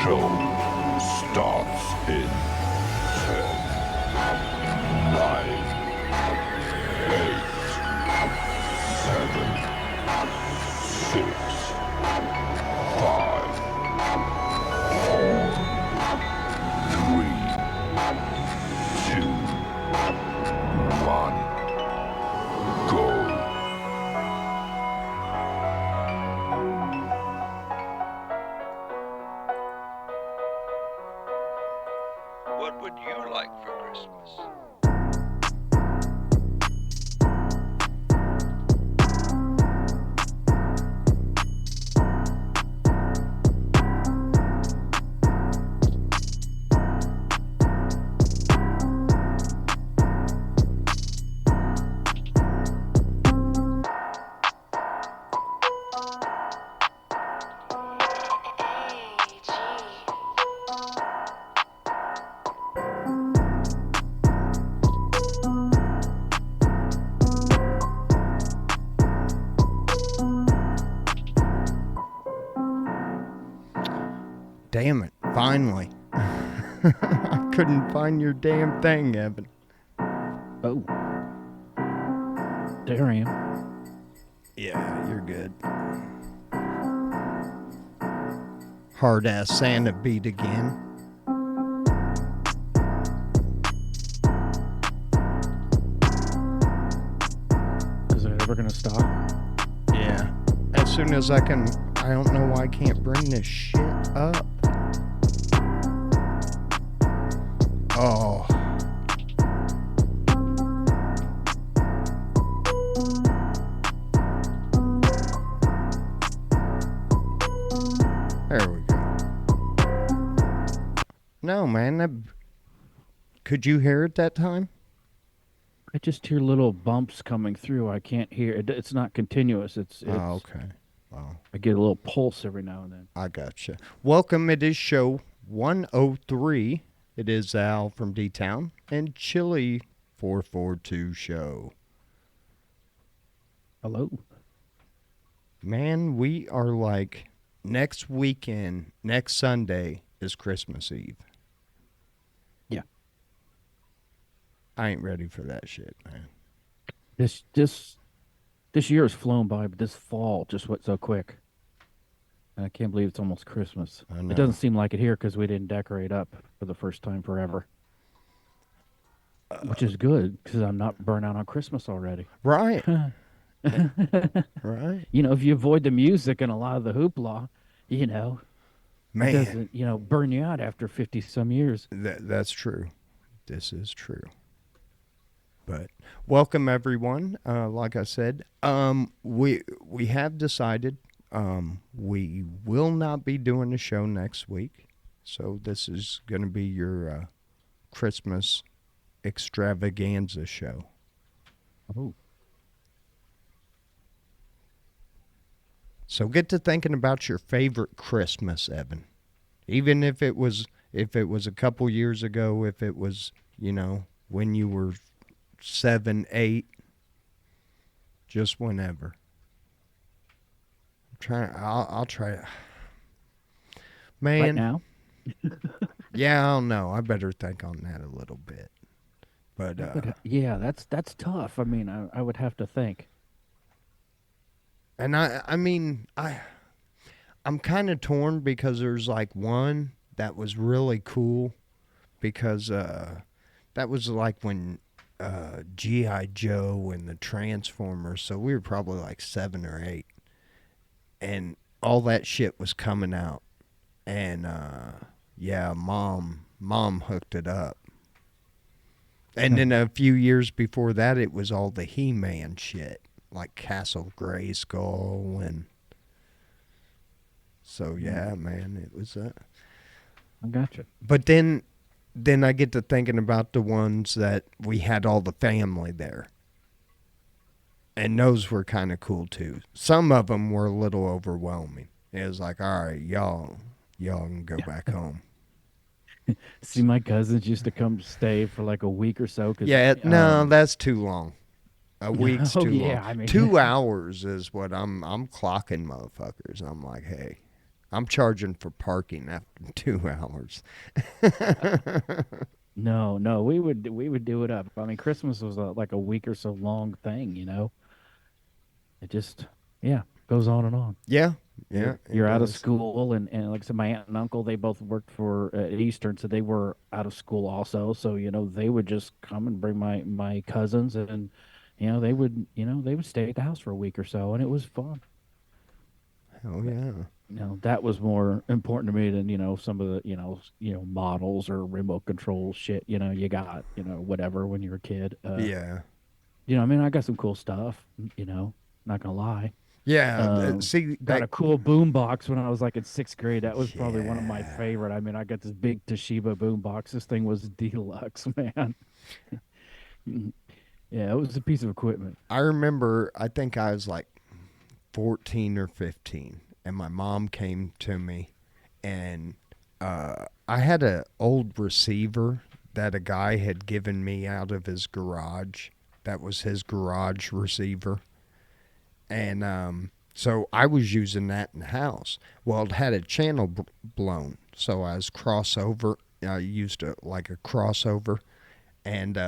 show starts in 10, 9, 8, 7, 6, 5, 4, 3, 2, 1, go. What would you like for Christmas? Damn it, finally. I couldn't find your damn thing, Evan. Oh. There I am. Yeah, you're good. Hard-ass Santa beat again. Is it ever going to stop? Yeah. As soon as I can, I don't know why I can't bring this shit up. Oh. There we go. No, man. Could you hear it that time? I just hear little bumps coming through. I can't hear it. It's not continuous. It's Oh, okay. Well, I get a little pulse every now and then. I gotcha. Welcome. It is show 103. It is Al from D-Town and Chili442 Show. Hello. Man, we are like next weekend, next Sunday is Christmas Eve. Yeah. I ain't ready for that shit, man. This year has flown by, but this fall just went so quick. And I can't believe it's almost Christmas. I know. It doesn't seem like it here because we didn't decorate up for the first time forever. Which is good because I'm not burnt out on Christmas already. Right. Right. You know, if you avoid the music and a lot of the hoopla, you know, it Man, doesn't, burn you out after 50 some years. that's true. This is true. But welcome everyone. Like I said, we have decided we will not be doing the show next week. So this is going to be your Christmas extravaganza show. Oh. So get to thinking about your favorite Christmas, Evan. Even if it was a couple years ago, if it was, when you were 7, 8, just whenever. I'll try. Man. Right now? Yeah, I don't know. I better think on that a little bit. But yeah, that's tough. I mean, I would have to think. And I'm kind of torn because there's like one that was really cool because that was like when G.I. Joe and the Transformers, so we were probably like 7 or 8, and all that shit was coming out, and yeah, mom hooked it up. And then a few years before that, it was all the He-Man shit, like Castle Grayskull, and so yeah, man, it was I gotcha. But then I get to thinking about the ones that we had all the family there, and those were kind of cool too. Some of them were a little overwhelming. It was like, all right, y'all can go back home. See, my cousins used to come stay for like a week or so. Yeah, no, that's too long. A week's too long. I mean, 2 hours is what I'm clocking motherfuckers. I'm like, hey, I'm charging for parking after 2 hours. No, we would do it up. I mean, Christmas was like a week or so long thing, you know. It just yeah goes on and on. Yeah, You're yeah, it you're out of does. school, and like I said, my aunt and uncle they both worked for Eastern, so they were out of school also. So they would just come and bring my cousins, and they would stay at the house for a week or so, and it was fun. Oh yeah. That was more important to me than some of the models or remote control shit. You got whatever when you're a kid. Yeah. I mean, I got some cool stuff. Not gonna lie. Yeah. Um, See got that. a cool boom box when I was like in sixth grade. That was probably one of my Yeah. favorite. I mean, I got this big Toshiba boom box. This thing was deluxe, man. Yeah, it was a piece of equipment. I remember. I think I was like 14 or 15, and my mom came to me, and I had a old receiver that a guy had given me out of his garage. That was his garage receiver, and so I was using that in the house. Well, it had a channel blown, so I was crossover. I used it like a crossover, and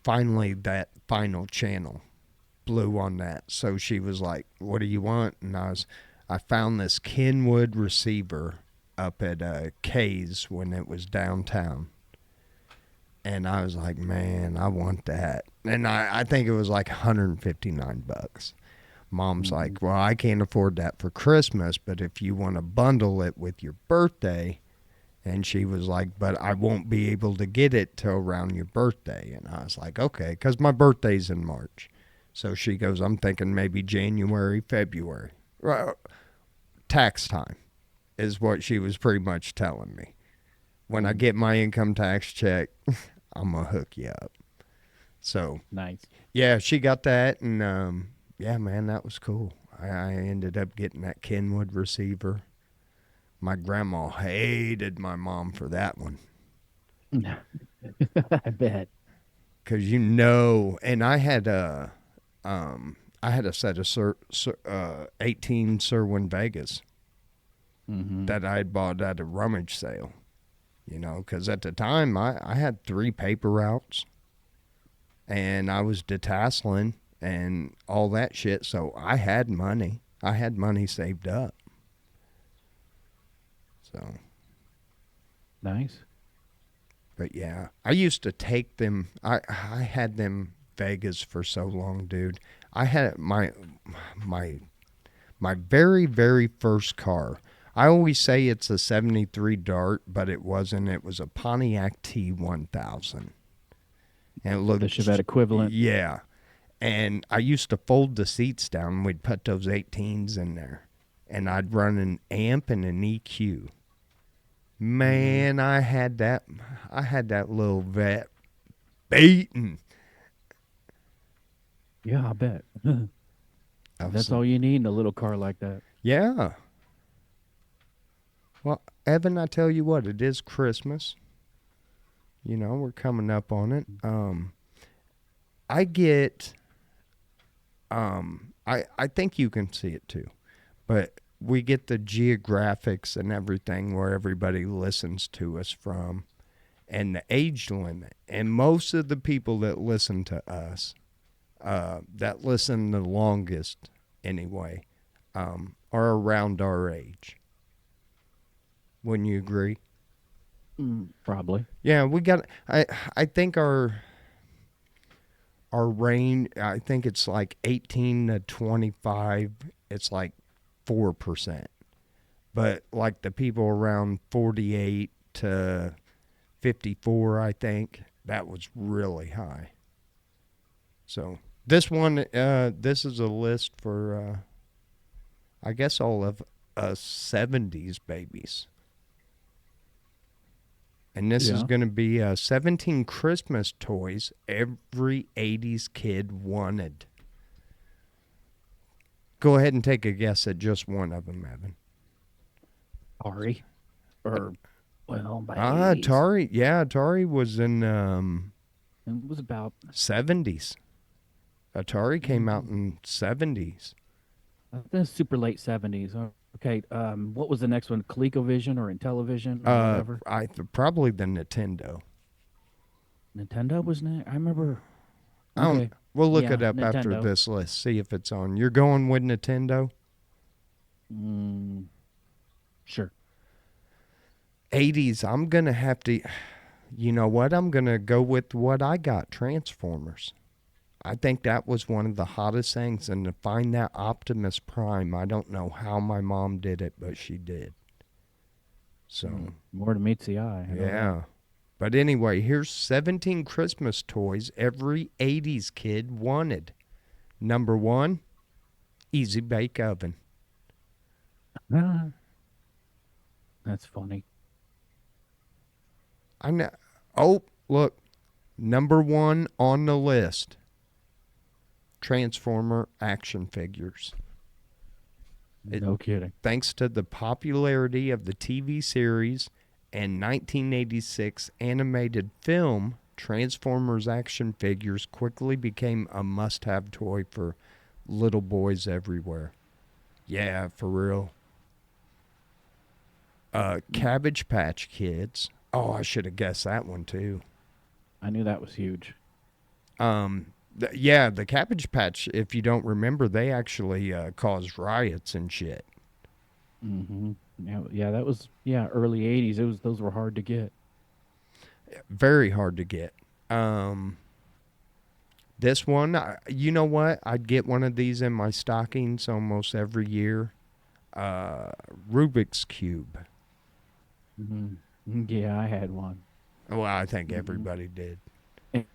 finally that final channel blew on that. So she was like, "What do you want?" And I found this Kenwood receiver up at K's when it was downtown. And I was like, man, I want that. And I think it was like $159. Mom's like, well, I can't afford that for Christmas, but if you want to bundle it with your birthday. And she was like, but I won't be able to get it till around your birthday. And I was like, okay, because my birthday's in March. So she goes, I'm thinking maybe January, February. Well, tax time is what she was pretty much telling me. When I get my income tax check, I'm going to hook you up. So, Nice. yeah, she got that. And, yeah, man, that was cool. I ended up getting that Kenwood receiver. My grandma hated my mom for that one. I bet. Because and I had a set of 18 Sirwin Vegas that I had bought at a rummage sale. Because at the time I had 3 paper routes, and I was detasseling and all that shit. So I had money. I had money saved up. So. Nice. But yeah, I used to take them. I had them Vegas for so long, dude. I had my very, very first car. I always say it's a 73 Dart, but it wasn't. It was a Pontiac T1000. And it looked... The Chevette equivalent. Yeah. And I used to fold the seats down, and we'd put those 18s in there. And I'd run an amp and an EQ. Man, I had that little vet beating. Yeah, I bet. That's all you need in a little car like that. Yeah. Well, Evan, I tell you what, it is Christmas. We're coming up on it. I get, I think you can see it too, but we get the geographics and everything where everybody listens to us from, and the age limit. And most of the people that listen to us, that listen the longest anyway, are around our age. Wouldn't you agree? Probably. Yeah, we got. I think our range. I think it's like 18 to 25. It's like 4%. But like the people around 48 to 54, I think that was really high. So this one, this is a list for, I guess all of us 70s babies. And this is going to be 17 Christmas toys every 80s kid wanted. Go ahead and take a guess at just one of them, Evan. Atari. Or, well, by Atari. Yeah, Atari was in it was about 70s. Atari came out in 70s. the super late 70s. Okay, what was the next one? ColecoVision or Intellivision or whatever? Probably the Nintendo. Nintendo was next. I remember. I don't. Okay, We'll look it yeah, up after Nintendo. this list. See if it's on. You're going with Nintendo. Mm, sure. 80s. I'm gonna have to. You know what? I'm gonna go with what I got. Transformers. I think that was one of the hottest things, and to find that Optimus Prime, I don't know how my mom did it, but she did. So, More to meets the eye. I know that. yeah. But anyway, here's 17 Christmas toys every 80s kid wanted. Number 1, Easy Bake Oven. Ah, that's funny. I know. Oh, look. Number 1 on the list, Transformer action figures. No kidding. Thanks to the popularity of the TV series and 1986 animated film, Transformers action figures quickly became a must-have toy for little boys everywhere. Yeah, for real. Cabbage Patch Kids. Oh, I should have guessed that one too. I knew that was huge. Yeah, the Cabbage Patch, if you don't remember, they actually caused riots and shit. Mm-hmm. Yeah, that was early '80s. It was those were hard to get. Very hard to get. This one, you know what? I'd get one of these in my stockings almost every year. Rubik's Cube. Mm-hmm. Yeah, I had one. Well, I think Mm-hmm. everybody did.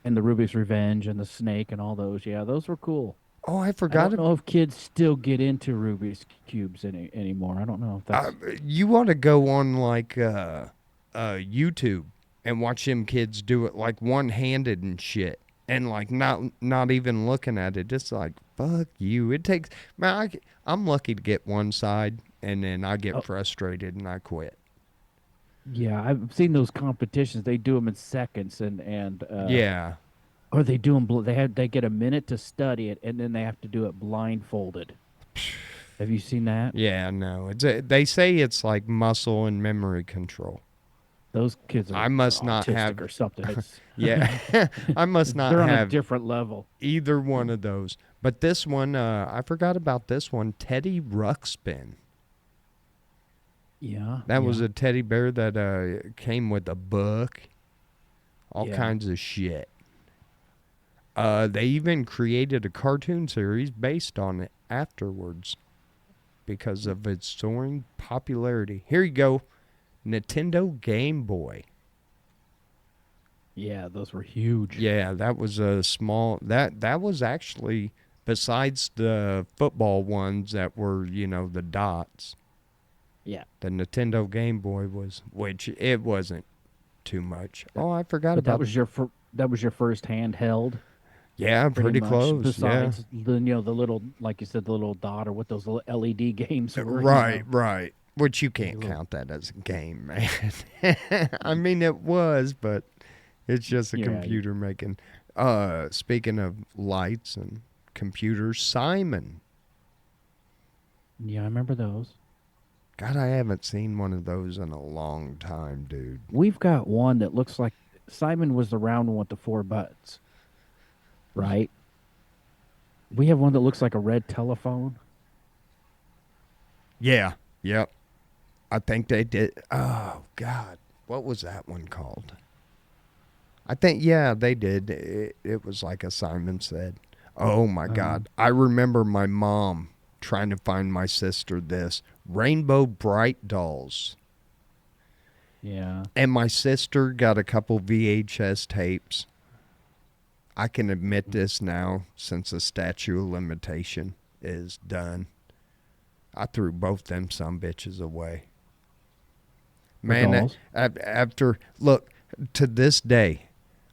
And the Rubik's Revenge and the Snake and all those. Yeah, those were cool. Oh, I I forgot. don't know if kids still get into Rubik's cubes anymore. I don't know if that's. You want to go on like YouTube and watch them kids do it like one-handed and shit, and like not even looking at it. Just like fuck you. It takes man. I'm lucky to get one side, and then I get Oh, frustrated and I quit. yeah, I've seen those competitions. They do them in seconds, Yeah, or they do them. They get a minute to study it, and then they have to do it blindfolded. Have you seen that? yeah. No, they say it's like muscle and memory control. Those kids I are must not autistic have. or something. It's Yeah, I must not they're on a have different level. either one of those. But this one, I forgot about this one. Teddy Ruxpin. Yeah, That was yeah, a teddy bear that came with a book, all yeah. kinds of shit. They even created a cartoon series based on it afterwards because of its soaring popularity. Here you go, Nintendo Game Boy. Yeah, those were huge. Yeah, that was a small. That was actually, besides the football ones that were the dots. Yeah, The Nintendo Game Boy was, which it wasn't too much. Oh, I forgot but about. that was your first handheld, Yeah, pretty pretty much. close. Yeah. Besides the little, like you said, the little dot or what those little LED games were. Right, right. Which you The can't little- count that as a game, man. I mean, it was, but it's just a Yeah, computer making. Speaking of lights and computers, Simon. yeah, I remember those. God, I haven't seen one of those in a long time, dude. We've got one that looks like Simon was the round one with the four buttons, right? We have one that looks like a red telephone. Yeah. Yep. I think they did. Oh, God. What was that one called? I think, yeah, they did. It was like a Simon said. Oh, my God. I remember my mom trying to find my sister this Rainbow Bright dolls. Yeah. And my sister got a couple VHS tapes. I can admit this now since the statute of limitation is done. I threw both them some bitches away. Man, dolls? after, look, to this day,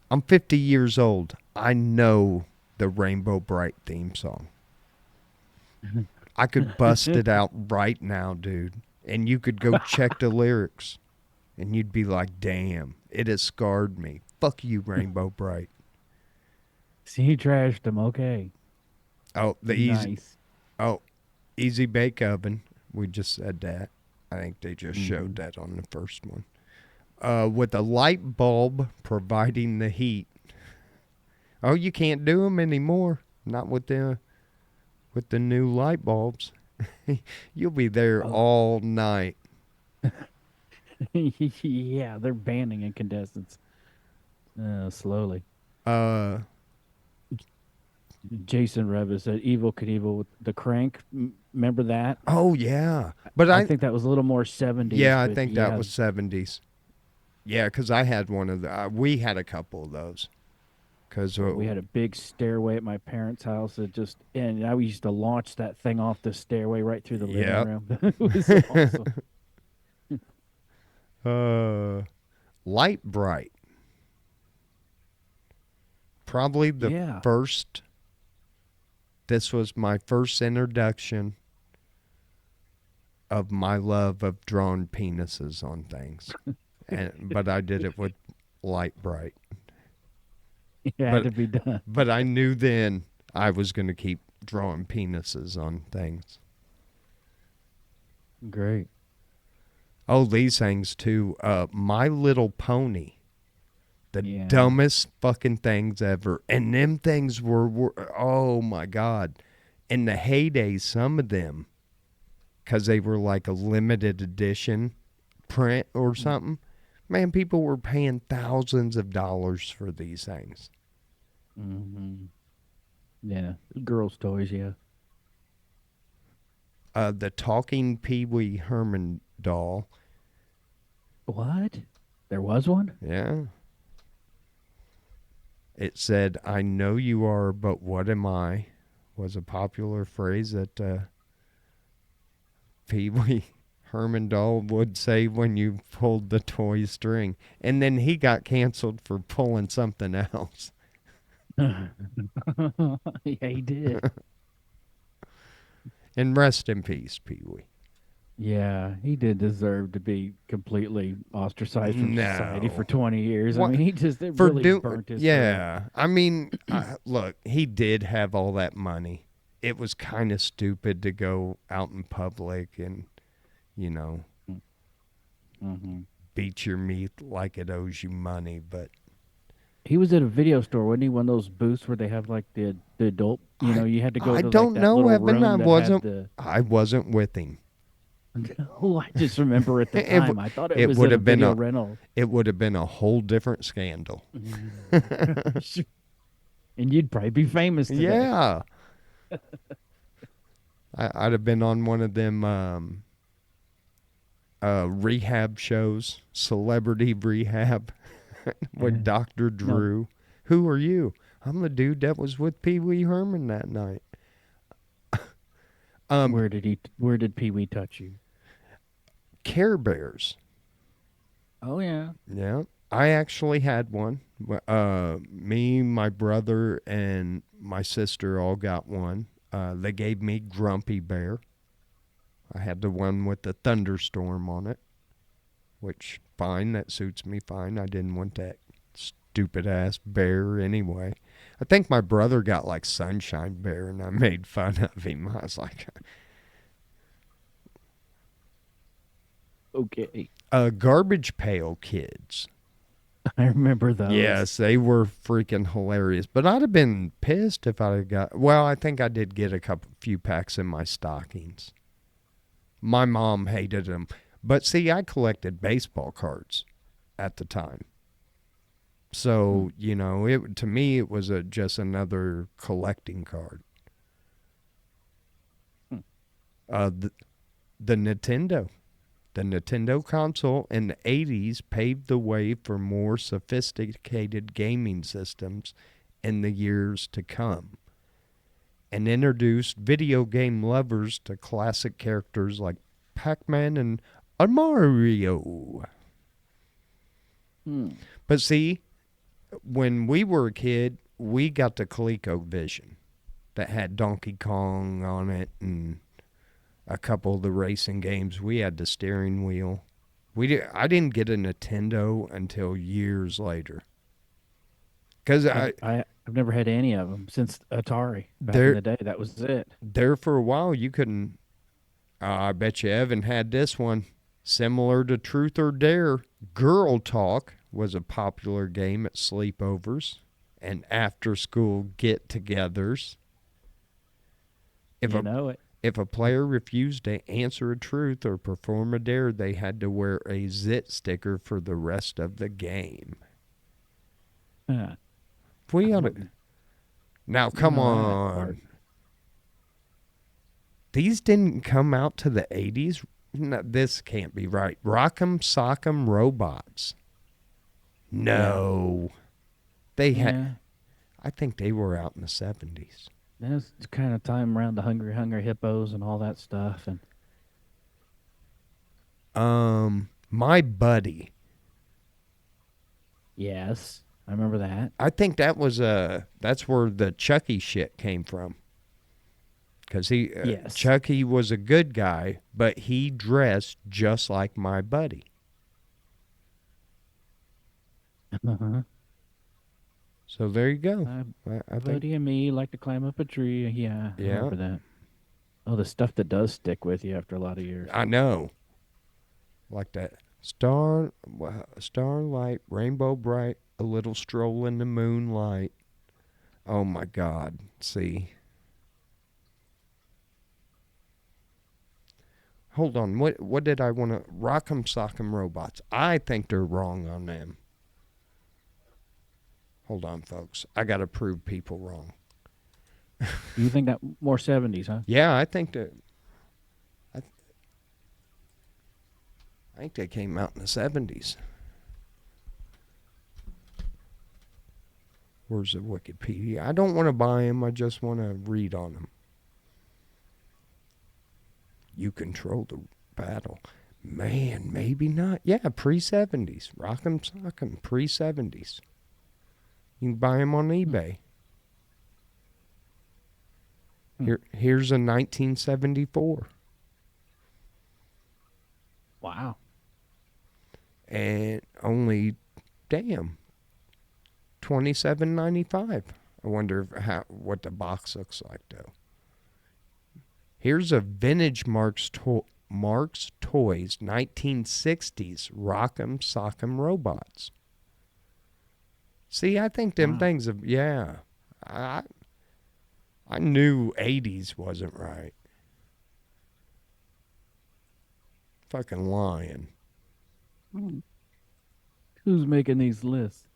I'm 50 years old. I know the Rainbow Bright theme song. I could bust it out right now, dude. And you could go check the lyrics. And you'd be like, damn, it has scarred me. Fuck you, Rainbow Bright. See, he trashed them. Okay. Oh, the easy. Nice. Oh, Easy Bake Oven. We just said that. I think they just Mm-hmm. showed that on the first one. With a light bulb providing the heat. Oh, you can't do them anymore. Not with the new light bulbs. You'll be there Oh. all night. Yeah, they're banning incandescents slowly. Uh, Jason Revis said Evil Knievel with the crank. Remember that? oh yeah, but I think that was a little more 70s, yeah, I but think that yeah, was 70s. Yeah, because I had one of the. We had a couple of those. Because we had a big stairway at my parents' house that just, and I used to launch that thing off the stairway right through the living Yep. room. It was awesome. Light Bright. Probably the Yeah. first. This was my first introduction of my love of drawing penises on things. But I did it with Light Bright. It had to be done. But I knew then I was going to keep drawing penises on things. Great. Oh, these things too. My Little Pony. The Yeah. dumbest fucking things ever. And them things were, oh my God. In the heyday, some of them, because they were like a limited edition print or something, man, people were paying thousands of dollars for these things. Mm-hmm. Yeah. Girls' toys, yeah. The talking Pee Wee Herman doll. What? There was one? Yeah. It said, "I know you are, but what am I?" was a popular phrase that Pee Wee Herman doll would say when you pulled the toy string. And then he got canceled for pulling something else. Yeah, he did. And rest in peace, Pee Wee. Yeah, he did deserve to be completely ostracized from society No. for 20 years. What- I mean, it For really burnt his career. yeah, I mean, look, he did have all that money. It was kind of stupid to go out in public and, Mm-hmm. beat your meat like it owes you money. But He was at a video store, wasn't he? One of those booths where they have like the adult, you had to go I to don't like that know, little Evan. room I that wasn't. had the. I wasn't with him. No, I just remember at the It time. I thought it it was would at a have been video a- rental. It would have been a whole different scandal. And you'd probably be famous today. Yeah. I'd have been on one of them rehab shows, Celebrity Rehab, with Dr. Drew. Who are you? I'm the dude that was with Pee Wee Herman that night. Where did Pee Wee touch you? Care Bears. Oh yeah. Yeah. I actually had one. Me, my brother, and my sister all got one. They gave me Grumpy Bear. I had the one with the thunderstorm on it, which, fine, that suits me fine. I didn't want that stupid-ass bear anyway. I think my brother got, like, Sunshine Bear, and I made fun of him. I was like... Okay. Garbage Pail Kids. I remember those. Yes, they were freaking hilarious. But I'd have been pissed if I'd have got... Well, I think I did get a few packs in my stockings. My mom hated them. But see, I collected baseball cards at the time. So, to me, it was just another collecting card. The Nintendo. The Nintendo console in the 80s paved the way for more sophisticated gaming systems in the years to come, and introduced video game lovers to classic characters like Pac-Man and Mario. But see, when we were a kid, we got the ColecoVision that had Donkey Kong on it and a couple of the racing games. We had the steering wheel. I didn't get a Nintendo until years later. Because I've never had any of them since Atari back There- in the day. That was it. there for a while, you couldn't... I bet you Evan had this one. Similar to Truth or Dare, Girl Talk was a popular game at sleepovers and after-school get-togethers. You know it. If a player refused to answer a truth or perform a dare, they had to wear a zit sticker for the rest of the game. We ought to... Now, come on. These didn't come out to the 80s? No, this can't be right. Rock'em Sock'em Robots. No. They had... I think they were out in the 70s. That's kind of time around the Hungry Hippos and all that stuff. And My Buddy. yes, I remember that. I think that was that's where the Chucky shit came from. Because Yes. Chucky was a good guy, but he dressed just like My Buddy. Uh-huh. So there you go. I think. Buddy and me like to climb up a tree. Yeah, I remember that. Oh, the stuff that does stick with you after a lot of years. I know. Like that starlight, rainbow bright, a little stroll in the moonlight. Oh my God! See. Hold on. What did I want to... Rock'em Sock'em Robots. I think they're wrong on them. Hold on, folks. I got to prove people wrong. You think that more 70s, huh? Yeah, I think that... I think they came out in the 70s. Where's the Wikipedia? I don't want to buy them. I just want to read on them. You control the battle. Man, maybe not. Yeah, pre-70s. Rock'em Sock'em, pre-70s. You can buy them on eBay. Here's a 1974. Wow. And only, damn, $27.95. I wonder what the box looks like, though. Here's a vintage Mark's Toys 1960s Rock'em Sock'em Robots. See, I think them things have, yeah. I knew 80s wasn't right. Fucking lying. Who's making these lists?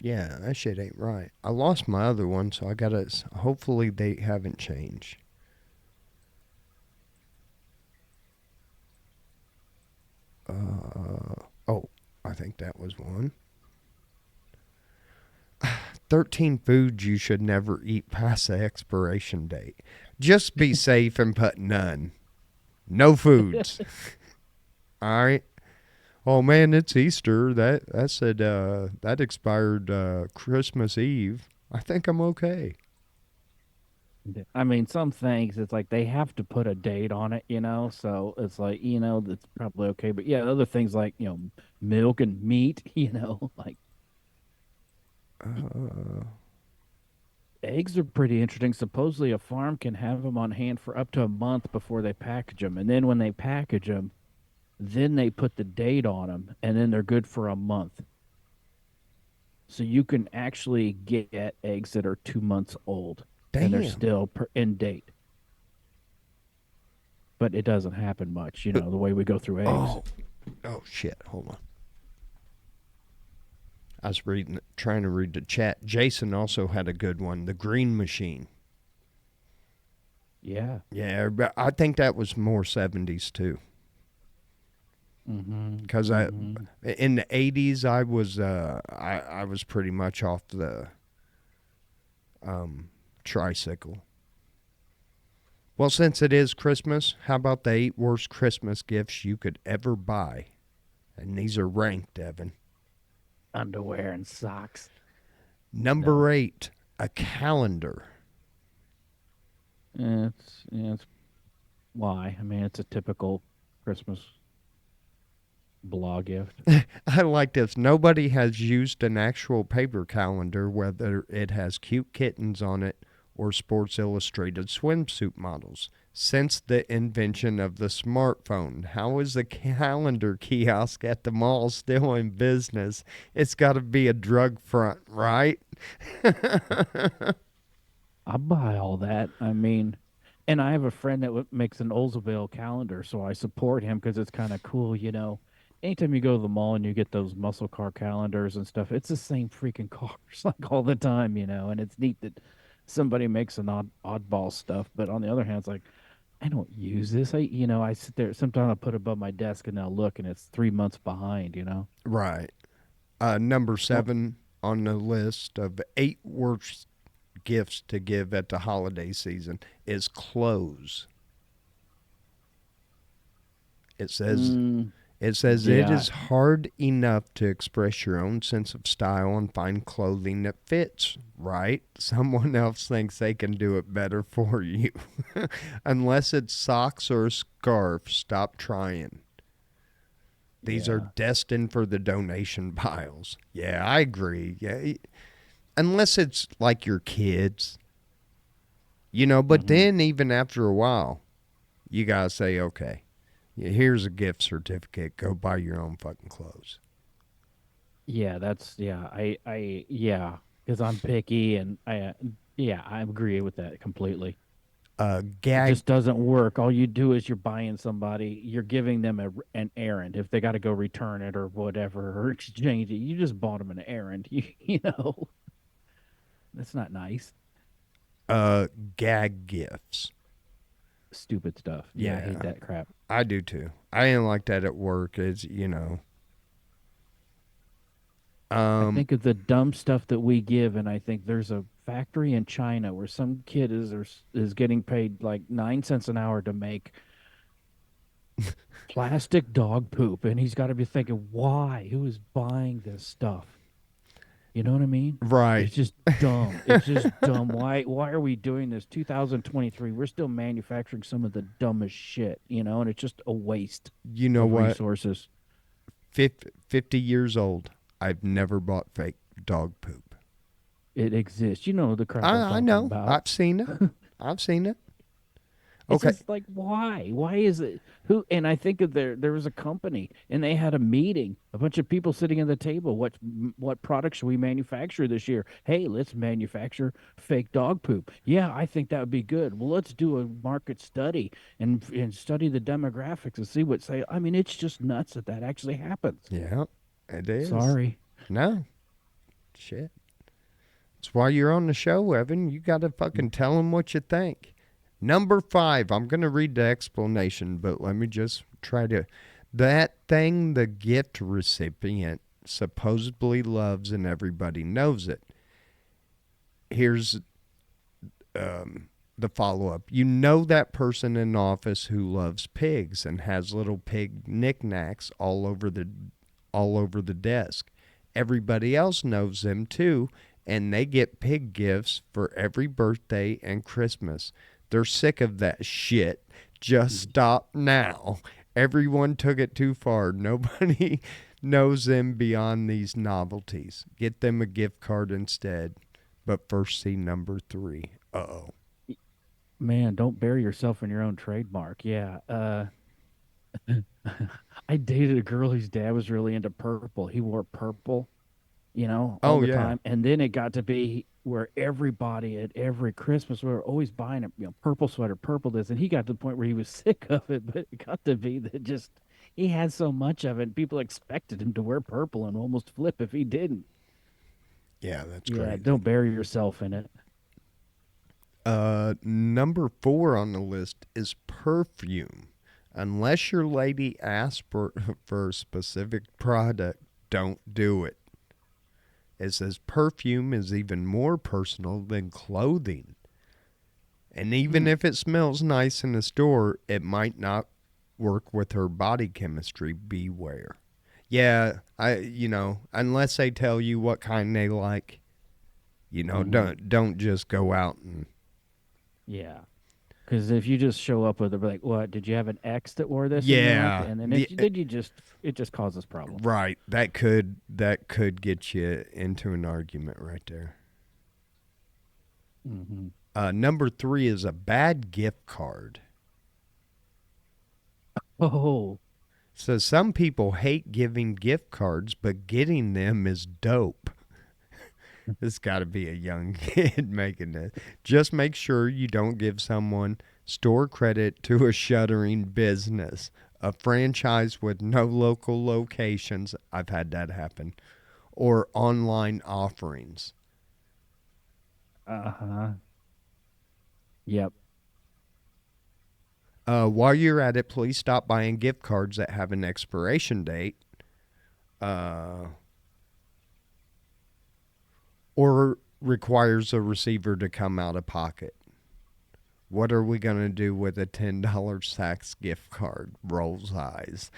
Yeah, that shit ain't right. I lost my other one, so I gotta, hopefully they haven't changed. Oh, I think that was one. 13 foods you should never eat past the expiration date. Just be safe and put none. No foods. All right. Oh man, it's Easter. That said that expired Christmas Eve. I think I'm okay. I mean, some things, it's like they have to put a date on it, so it's like, that's probably okay. But yeah, other things like, milk and meat, like eggs are pretty interesting. Supposedly a farm can have them on hand for up to a month before they package them. And then when they package them, then they put the date on them, and then they're good for a month. So you can actually get eggs that are 2 months old. Damn. And they're still in date. But it doesn't happen much, the way we go through eggs. Oh shit, hold on. I was trying to read the chat. Jason also had a good one, the Green Machine. Yeah. Yeah, but I think that was more 70s too. Because in the 80s I was pretty much off the tricycle. Well, since it is Christmas, how about the 8 worst Christmas gifts you could ever buy? And these are ranked, Evan. Underwear and socks. Number 8, a calendar. It's why? I mean, it's a typical Christmas blog gift. I like this. Nobody has used an actual paper calendar, whether it has cute kittens on it or Sports Illustrated swimsuit models. Since the invention of the smartphone, how is the calendar kiosk at the mall still in business? It's got to be a drug front, right? I buy all that. I mean, and I have a friend that makes an Oldsmobile calendar, so I support him because it's kind of cool, you know. Anytime you go to the mall and you get those muscle car calendars and stuff, it's the same freaking cars like all the time, you know. And it's neat that somebody makes an oddball stuff. But on the other hand, it's like I don't use this. I sit there. Sometimes I put it above my desk and I'll look, and it's 3 months behind, you know. Right. Number Well, 7 on the list of 8 worst gifts to give at the holiday season is clothes. It says mm, it yeah, is hard enough to express your own sense of style and find clothing that fits, right? Someone else thinks they can do it better for you. Unless it's socks or a scarf, stop trying. These are yeah. destined for the donation piles. Yeah, I agree. Yeah, unless it's like your kids, but hmm then even after a while, you gotta say, okay, here's a gift certificate. Go buy your own fucking clothes. Yeah, that's yeah. Yeah, because I'm picky and yeah, I agree with that completely. It Gag. just doesn't work. All you do is you're buying somebody, you're giving them an errand. If they got to go return it or whatever or exchange it, you just bought them an errand. You know, that's not nice. Uh, Gag gifts. Stupid stuff. Yeah, I hate Yeah, that crap. I do too. I ain't like that at work. I Um, think of the dumb stuff that we give, and I think there's a factory in China where some kid is getting paid like 9 cents an hour to make plastic dog poop, and he's got to be thinking, why? Who is buying this stuff? You know what I mean? right. It's just dumb. It's just dumb. Why are we doing this? 2023, we're still manufacturing some of the dumbest shit, you know, and it's just a waste You know of what? resources. 50 years old. I've never bought fake dog poop. It exists. You know the crap I'm I talking know. about. I've seen it. I've seen it. It's Okay. just like why? Why is it who? And I think of there was a company and they had a meeting, a bunch of people sitting at the table. What products should we manufacture this year? Hey, let's manufacture fake dog poop. Yeah, I think that would be good. Well, let's do a market study and study the demographics and see what say. I mean, it's just nuts that actually happens. Yeah, it is. Sorry. No. Shit. That's why you're on the show, Evan. You got to fucking tell them what you think. Number 5. I'm going to read the explanation, but let me just try to. That thing the gift recipient supposedly loves and everybody knows it. Here's the follow up. You know that person in office who loves pigs and has little pig knickknacks all over the desk. Everybody else knows them too, and they get pig gifts for every birthday and Christmas. They're sick of that shit. Just stop now. Everyone took it too far. Nobody knows them beyond these novelties. Get them a gift card instead. But first see number 3. Uh-oh. Man, don't bury yourself in your own trademark. Yeah. I dated a girl whose dad was really into purple. He wore purple, you know, all Oh, the yeah. time. And then it got to be where everybody at every Christmas we were always buying a purple sweater, purple this, and he got to the point where he was sick of it. But it got to be that just he had so much of it, and people expected him to wear purple and almost flip if he didn't. Yeah, that's Yeah, crazy. don't bury yourself in it. Number 4 on the list is perfume. Unless your lady asks for a specific product, don't do it. It says perfume is even more personal than clothing. And even Hmm. if it smells nice in the store, it might not work with her body chemistry. Beware. Yeah, unless they tell you what kind they like, hmm don't just go out and Yeah. Because if you just show up with it, like, what? Did you have an ex that wore this and you liked it? yeah, And then the, if you did, it just causes problems. right. That could get you into an argument right there. Hmm Number 3 is a bad gift card. Oh, So some people hate giving gift cards, but getting them is dope. This got to be a young kid making this. Just make sure you don't give someone store credit to a shuttering business, a franchise with no local locations. I've had that happen. Or online offerings. uh-huh. Yep. While you're at it, please stop buying gift cards that have an expiration date. Or requires a receiver to come out of pocket. What are we going to do with a $10 Saks gift card? Rolls eyes.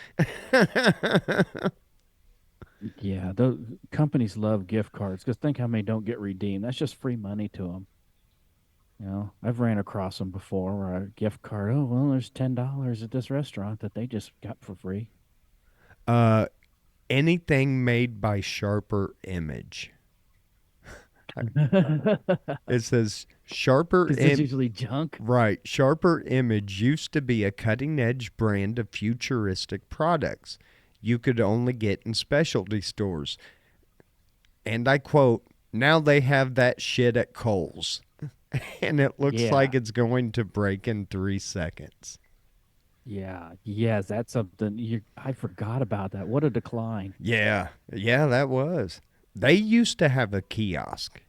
Yeah, those companies love gift cards because think how many don't get redeemed. That's just free money to them. I've ran across them before where a gift card, oh, well, there's $10 at this restaurant that they just got for free. Anything made by Sharper Image. It says Sharper Because it's usually junk. Right. Sharper Image used to be a cutting edge brand of futuristic products you could only get in specialty stores. And I quote, now they have that shit at Kohl's. And it looks Yeah. like it's going to break in 3 seconds. Yeah. Yes, that's something I forgot about that. What a decline. Yeah. Yeah, that was. They used to have a kiosk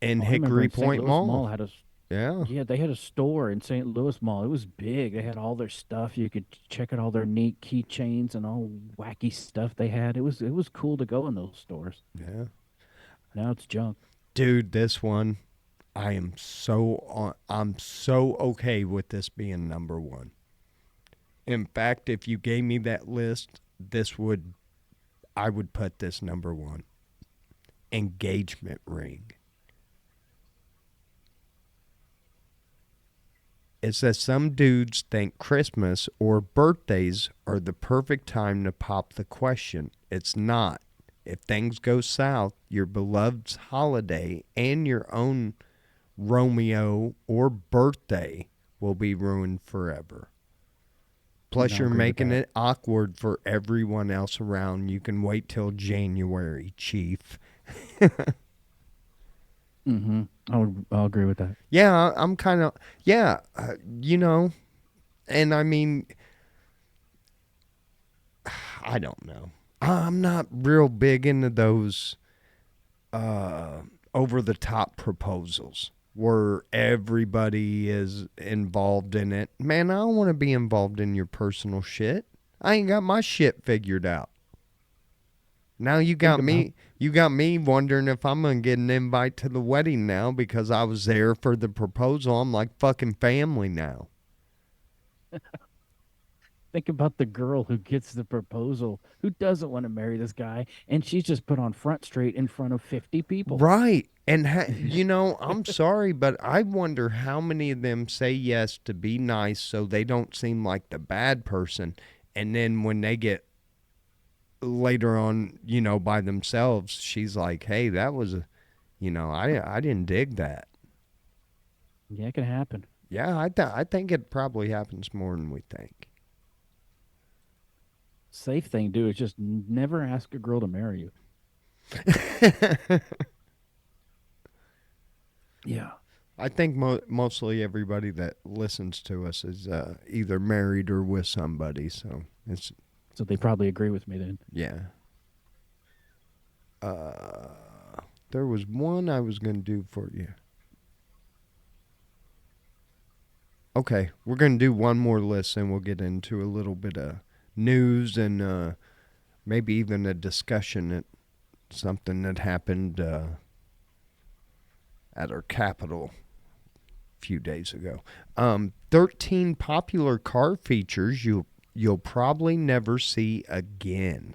in Oh, I remember Hickory in St. Point Louis Mall. had a Yeah. Yeah, they had a store in St. Louis Mall. It was big. They had all their stuff. You could check out all their neat keychains and all wacky stuff they had. It was cool to go in those stores. Yeah. Now it's junk. Dude, this one, I'm so okay with this being number 1. In fact, if you gave me that list, I would put this number 1. Engagement ring. It says some dudes think Christmas or birthdays are the perfect time to pop the question. It's not. If things go south, your beloved's holiday and your own Romeo or birthday will be ruined forever. Plus, No, I you're agree with making that. it awkward for everyone else around. You can wait till January, Chief. Mm-hmm. I'll agree with that. Yeah, I'm kind of, yeah, and I mean, I don't know. I'm not real big into those over the top proposals where everybody is involved in it. Man, I don't want to be involved in your personal shit. I ain't got my shit figured out. Now you got me wondering if I'm going to get an invite to the wedding now because I was there for the proposal. I'm like fucking family now. Think about the girl who gets the proposal, who doesn't want to marry this guy, and she's just put on Front Street in front of 50 people. Right. And, I'm sorry, but I wonder how many of them say yes to be nice so they don't seem like the bad person. And then when they get later on, by themselves, she's like, hey, that was, I didn't dig that. Yeah, it can happen. Yeah, I think it probably happens more than we think. Safe thing, do is just never ask a girl to marry you. Yeah. I think mostly everybody that listens to us is either married or with somebody, so it's So they probably agree with me then. yeah. There was one I was going to do for you. Okay, we're going to do one more list and we'll get into a little bit of news and maybe even a discussion at something that happened at our Capitol a few days ago. 13 popular car features you'll probably never see again.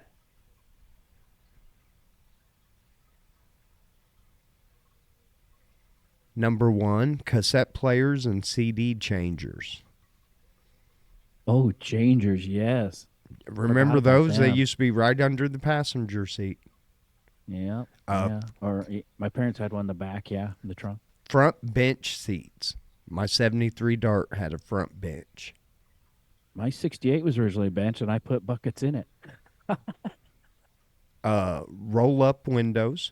Number 1, cassette players and CD changers. Oh, changers, yes. Remember Forgot about those? They them. used to be right under the passenger seat. Yeah. Uh, yeah. Or my parents had one in the back, yeah, in the trunk. front bench seats. My 73 Dart had a front bench. My 68 was originally bench, and I put buckets in it. Roll up windows.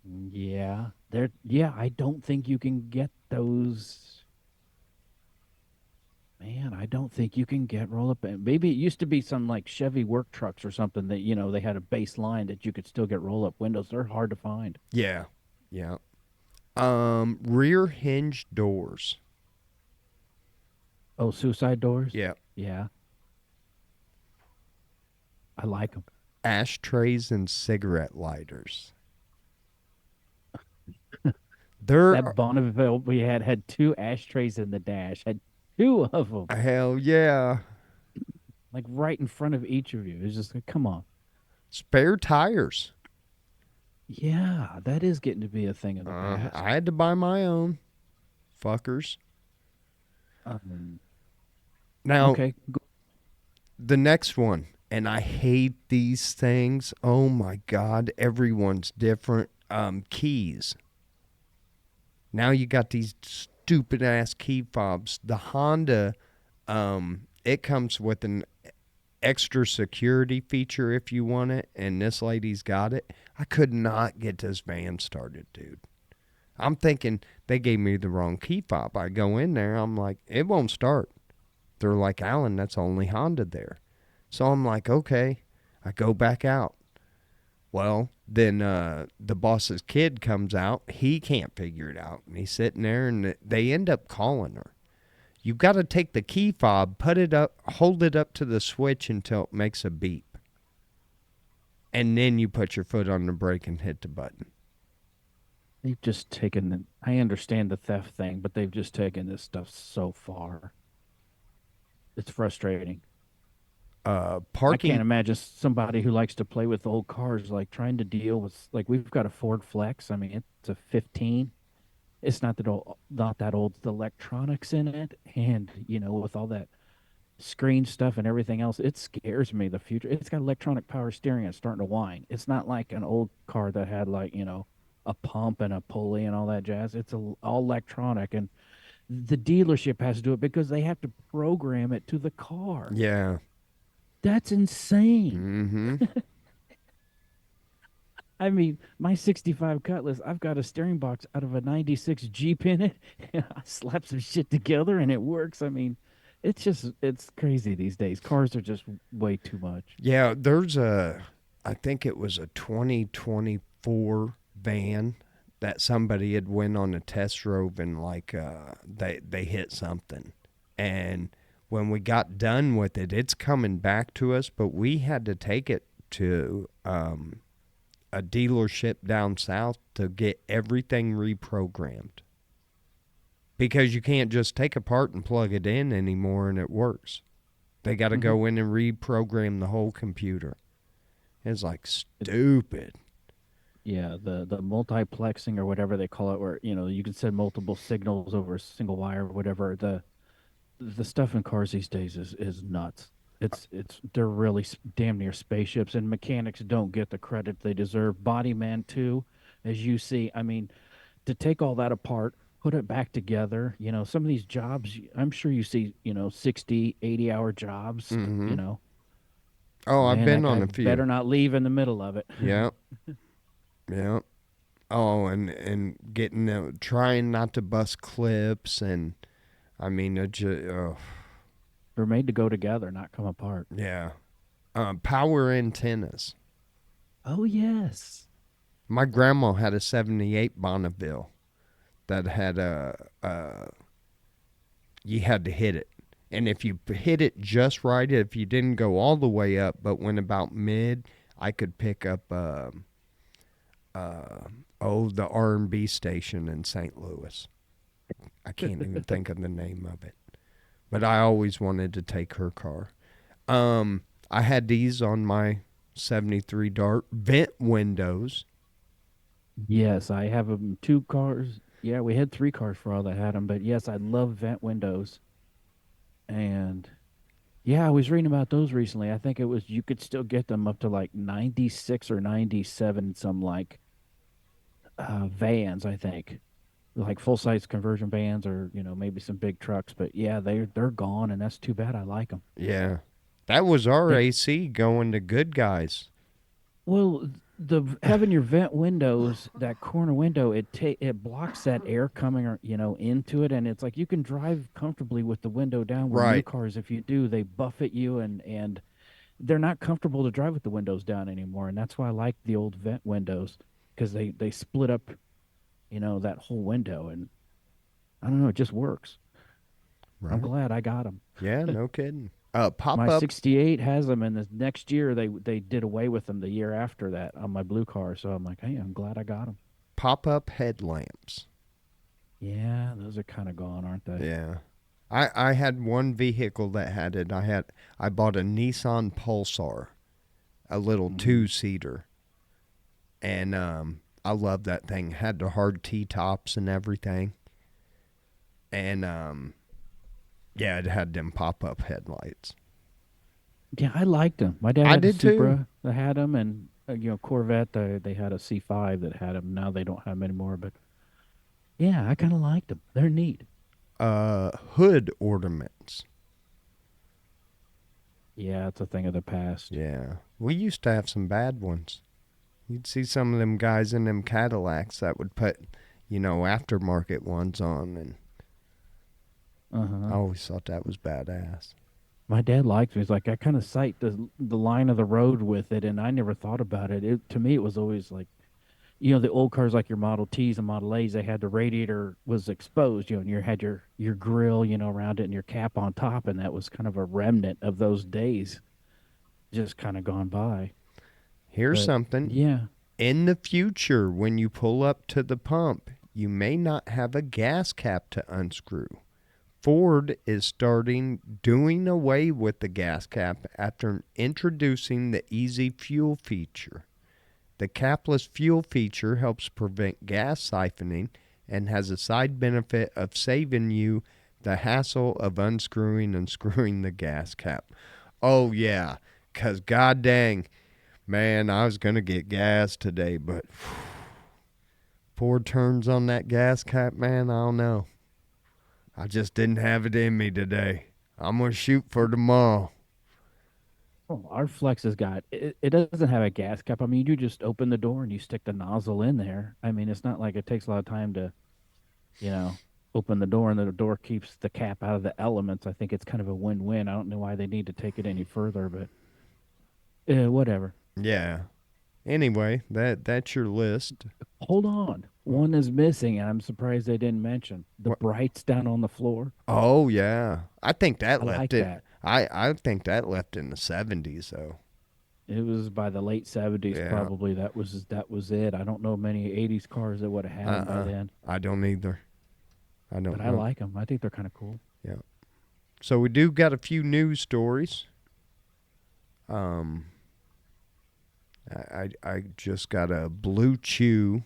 Yeah, there. Yeah, I don't think you can get those. Man, I don't think you can get roll up. Maybe it used to be some like Chevy work trucks or something that they had a base line that you could still get roll up windows. They're hard to find. Yeah. Yeah. Rear hinge doors. Oh, suicide doors. Yeah. Yeah, I like them. Ashtrays and cigarette lighters. There That Bonneville we had two ashtrays in the dash. Had two of them, hell yeah. like right in front of each of you. It's just like, come on. Spare tires. Yeah, that is getting to be a thing of the past. I had to buy my own. Fuckers. Um, Now, okay, the next one, and I hate these things. Oh my God, everyone's different. Keys. Now you got these stupid ass key fobs. The Honda, it comes with an extra security feature if you want it, and this lady's got it. I could not get this van started, dude. I'm thinking they gave me the wrong key fob. I go in there, I'm like, it won't start. They're like, Alan, that's only Honda there. So I'm like, okay. I go back out. Well, then the boss's kid comes out. He can't figure it out. And he's sitting there, and they end up calling her. You've got to take the key fob, put it up, hold it up to the switch until it makes a beep. And then you put your foot on the brake and hit the button. they've just taken. I understand the theft thing, but they've just taken this stuff so far. It's frustrating. I Parking. can't imagine somebody who likes to play with old cars like trying to deal with like we've got a Ford Flex. I mean, it's a 15. It's not that old, not that old. The electronics in it, and with all that screen stuff and everything else, it scares me. The future. It's got electronic power steering and it's starting to whine. It's not like an old car that had like a pump and a pulley and all that jazz. It's all electronic, and the dealership has to do it because they have to program it to the car. Yeah. That's insane. Mm-hmm. I mean, my 65 Cutlass, I've got a steering box out of a 96 Jeep in it. I slap some shit together and it works. I mean, it's crazy these days. Cars are just way too much. Yeah, I think it was a 2024 van that somebody had went on a test drove and like they hit something. And when we got done with it, it's coming back to us, but we had to take it to a dealership down south to get everything reprogrammed. Because you can't just take a part and plug it in anymore and it works. They got to go in and reprogram the whole computer. It's like stupid. Yeah, the multiplexing or whatever they call it, where you can send multiple signals over a single wire or whatever. The stuff in cars these days is nuts. They're really damn near spaceships, and mechanics don't get the credit they deserve. Body man too, as you see. I mean, to take all that apart, put it back together. Some of these jobs, I'm sure you see, 60, 80-hour jobs. Oh, I've Man, been that on guy a few. better not leave in the middle of it. Yeah. Yeah. Oh, and getting trying not to bust clips, and I mean it just They're made to go together, not come apart. yeah. Power antennas. Oh yes. My grandma had a 78 Bonneville that had you had to hit it. And if you hit it just right, if you didn't go all the way up, but went about mid, I could pick up the R&B station in St. Louis. I can't even think of the name of it. But I always wanted to take her car. I had these on my 73 Dart. Vent windows. Yes, I have 2 cars. Yeah, we had 3 cars for all that had them, but yes, I love vent windows. And yeah, I was reading about those recently. I think it was you could still get them up to like 96 or 97 some like vans, I think. like full size conversion vans or maybe some big trucks. But yeah, they're gone, and that's too bad. I like them. Yeah. That was our AC going to Good Guys. Well, the having your vent windows, that corner window, it blocks that air coming into it, and it's like you can drive comfortably with the window down. Where new Right. cars, if you do, they buffet you, and they're not comfortable to drive with the windows down anymore. And that's why I like the old vent windows because they split up, that whole window, and I don't know, it just works. I'm Right. glad I got them. Yeah, no kidding. Pop My up 68 has them, and the next year they did away with them the year after that on my blue car. So I'm like, hey, I'm glad I got them. pop-up headlamps. Yeah, those are kind of gone, aren't they? Yeah. I had one vehicle that had it. I bought a Nissan Pulsar, a little two-seater. And I love that thing. Had the hard T-tops and everything. And yeah, it had them pop-up headlights. Yeah, I liked them. My dad I had a did too. Supra that had them, and Corvette. They had a C5 that had them. Now they don't have them anymore. But yeah, I kind of liked them. They're neat. Hood ornaments. Yeah, it's a thing of the past. Yeah. We used to have some bad ones. You'd see some of them guys in them Cadillacs that would put, aftermarket ones on, and I Uh-huh. always thought that was badass. My dad liked me. He's like, I kind of sight the line of the road with it, and I never thought about it. To me, it was always like, the old cars like your Model Ts and Model As, they had the radiator was exposed, and you had your grill, around it and your cap on top, and that was kind of a remnant of those days, just kind of gone by. Here's But something. yeah, In the future, when you pull up to the pump, you may not have a gas cap to unscrew. Ford is doing away with the gas cap after introducing the Easy Fuel feature. The capless fuel feature helps prevent gas siphoning and has a side benefit of saving you the hassle of unscrewing and screwing the gas cap. Oh, yeah, because god dang, man, I was going to get gas today, but 4 turns on that gas cap, man, I don't know. I just didn't have it in me today. I'm going to shoot for tomorrow. oh, our Flex has got it doesn't have a gas cap. I mean, you just open the door and you stick the nozzle in there. I mean, it's not like it takes a lot of time to, you know, open the door and the door keeps the cap out of the elements. I think it's kind of a win-win. I don't know why they need to take it any further, but whatever. Yeah. Anyway, that's your list. Hold on. One is missing, and I'm surprised they didn't mention the What? brights down on the floor. Oh, yeah. I think that I left like it. that. I think that left in the 70s, though. It was by the late 70s, Yeah. probably. That was it. I don't know many 80s cars that would have had them by then, I don't either. I don't but know. I like them. I think they're kind of cool. Yeah. So we do got a few news stories. I just got a Blue Chew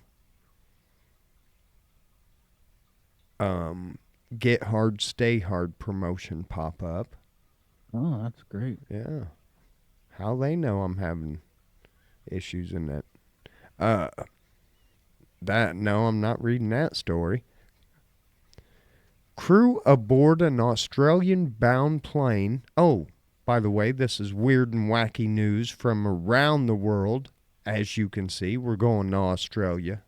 Get Hard Stay Hard promotion pop up. Oh, that's great. Yeah. How they know I'm having issues in that. No, I'm not reading that story. Crew aboard an Australian-bound plane. Oh, by the way, this is weird and wacky news from around the world. As you can see, we're going to Australia,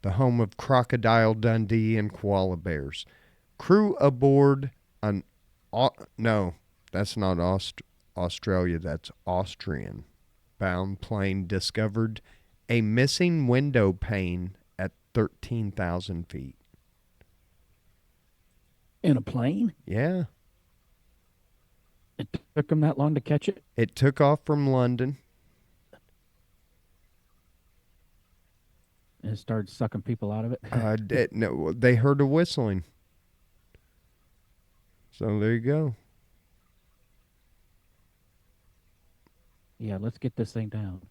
the home of Crocodile Dundee and koala bears. Crew aboard an... no, that's not Australia, that's Austrian. Bound plane discovered a missing window pane at 13,000 feet. In a plane? Yeah. It took them that long to catch it? It took off from London. And it started sucking people out of it? No, they heard a whistling. So there you go. Yeah, let's get this thing down.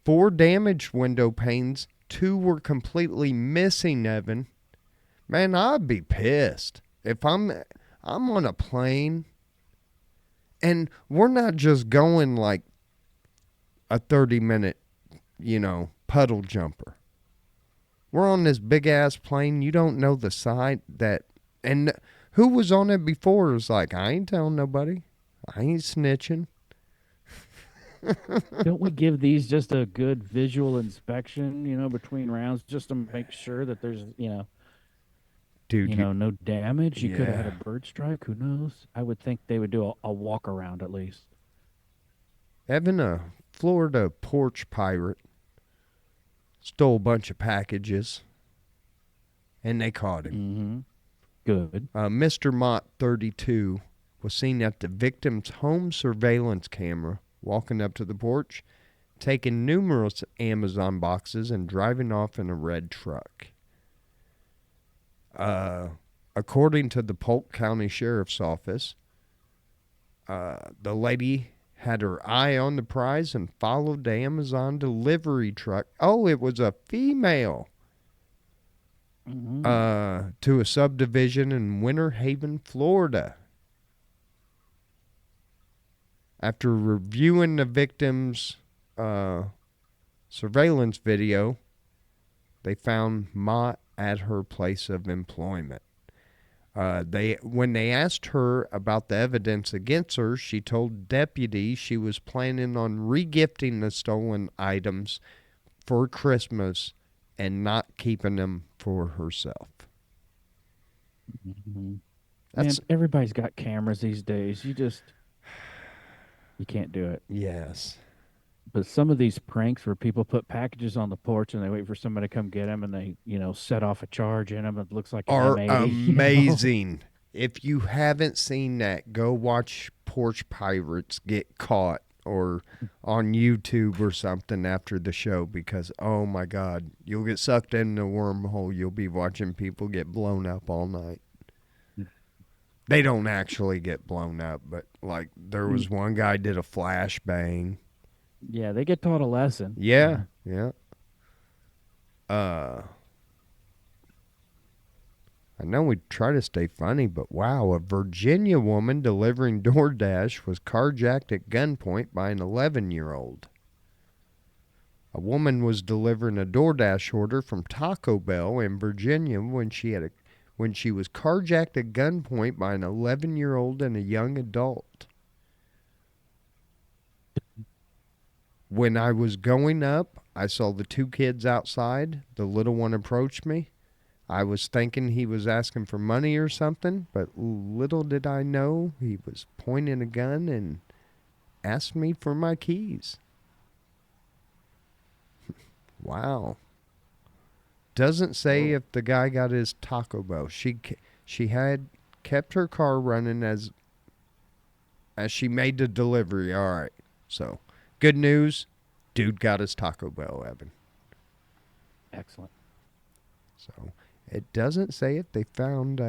4 damaged window panes. 2 were completely missing, Evan. Man, I'd be pissed if I'm on a plane and we're not just going like a 30-minute, puddle jumper. We're on this big ass plane. You don't know the side that, and who was on it before was like, I ain't telling nobody. I ain't snitching. Don't we give these just a good visual inspection, between rounds, just to make sure that there's, Dude, no damage? You could have had a yeah. bird strike. Who knows? I would think they would do a walk around at least. Evan, a Florida porch pirate, stole a bunch of packages, and they caught him. Mm-hmm. Good. Mr. Mott, 32, was seen at the victim's home surveillance camera walking up to the porch, taking numerous Amazon boxes, and driving off in a red truck. According to the Polk County Sheriff's Office, the lady had her eye on the prize and followed the Amazon delivery truck. Oh, it was a female. Mm-hmm. To a subdivision in Winter Haven, Florida. After reviewing the victim's surveillance video, they found Mott at her place of employment. When they asked her about the evidence against her, she told deputies she was planning on regifting the stolen items for Christmas and not keeping them for herself. Mm-hmm. That's Man, everybody's got cameras these days. You can't do it. yes. But some of these pranks where people put packages on the porch and they wait for somebody to come get them and they, set off a charge in them. It looks like an Are M80. amazing. If you haven't seen that, go watch Porch Pirates Get Caught or on YouTube or something after the show, because oh my God, you'll get sucked in the wormhole. You'll be watching people get blown up all night. They don't actually get blown up, but like there was one guy did a flashbang. Yeah, they get taught a lesson. Yeah. I know we try to stay funny, but wow, a Virginia woman delivering DoorDash was carjacked at gunpoint by an 11-year-old. A woman was delivering a DoorDash order from Taco Bell in Virginia when she was carjacked at gunpoint by an 11-year-old and a young adult. When I was going up, I saw the two kids outside. The little one approached me. I was thinking he was asking for money or something, but little did I know he was pointing a gun and asked me for my keys. Wow. Doesn't say if the guy got his Taco Bell. She had kept her car running as she made the delivery. All right. So, good news. Dude got his Taco Bell, Evan. Excellent. So, it doesn't say if they found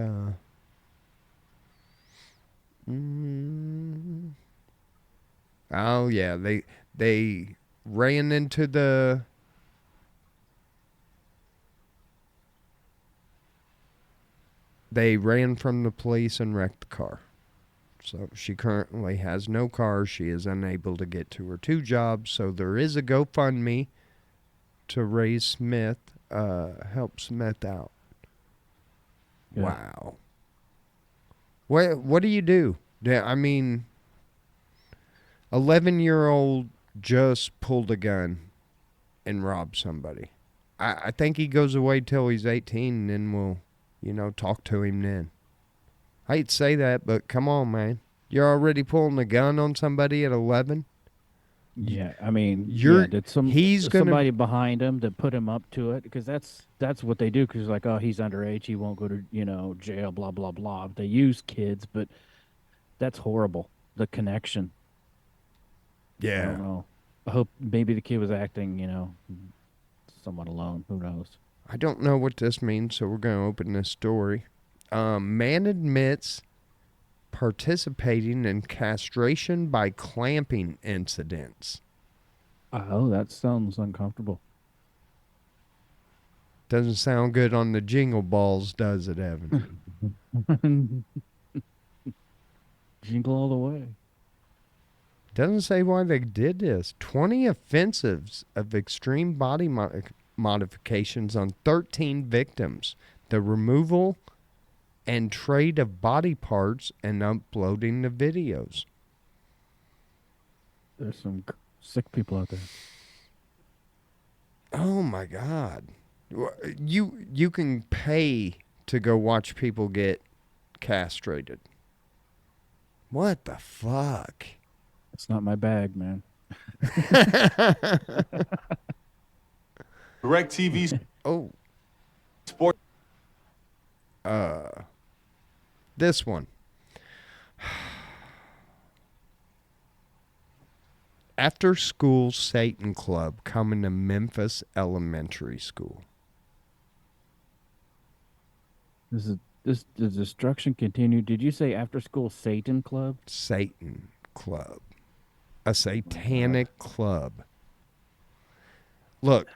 oh yeah, they ran into the they ran from the police and wrecked the car. So she currently has no car. She is unable to get to her two jobs. So there is a GoFundMe to raise Smith, help Smith out. Yeah. Wow. What do you do? I mean, 11-year-old just pulled a gun and robbed somebody. I think he goes away till he's 18 and then we'll, talk to him then. I hate to say that, but come on, man. You're already pulling a gun on somebody at 11? Yeah, I mean, did he's gonna- somebody behind him to put him up to it? Because that's what they do. Because like, oh, he's underage, he won't go to jail, blah blah blah. They use kids, but that's horrible. The connection. I don't know. I hope maybe the kid was acting, somewhat alone. Who knows? I don't know what this means, so we're going to open this story. Man admits participating in castration by clamping incidents. Oh, that sounds uncomfortable. Doesn't sound good on the jingle balls, does it, Evan? Jingle all the way. Doesn't say why they did this. 20 offensives of extreme body modifications on 13 victims, the removal and trade of body parts, and uploading the videos. There's some sick people out there. Oh my God. You can pay to go watch people get castrated. What the fuck? It's not my bag, man. Direct TV Oh, sport. this one. After school Satan Club coming to Memphis Elementary School. The destruction continued. Did you say after school Satan Club? Satan Club. A satanic club. Look,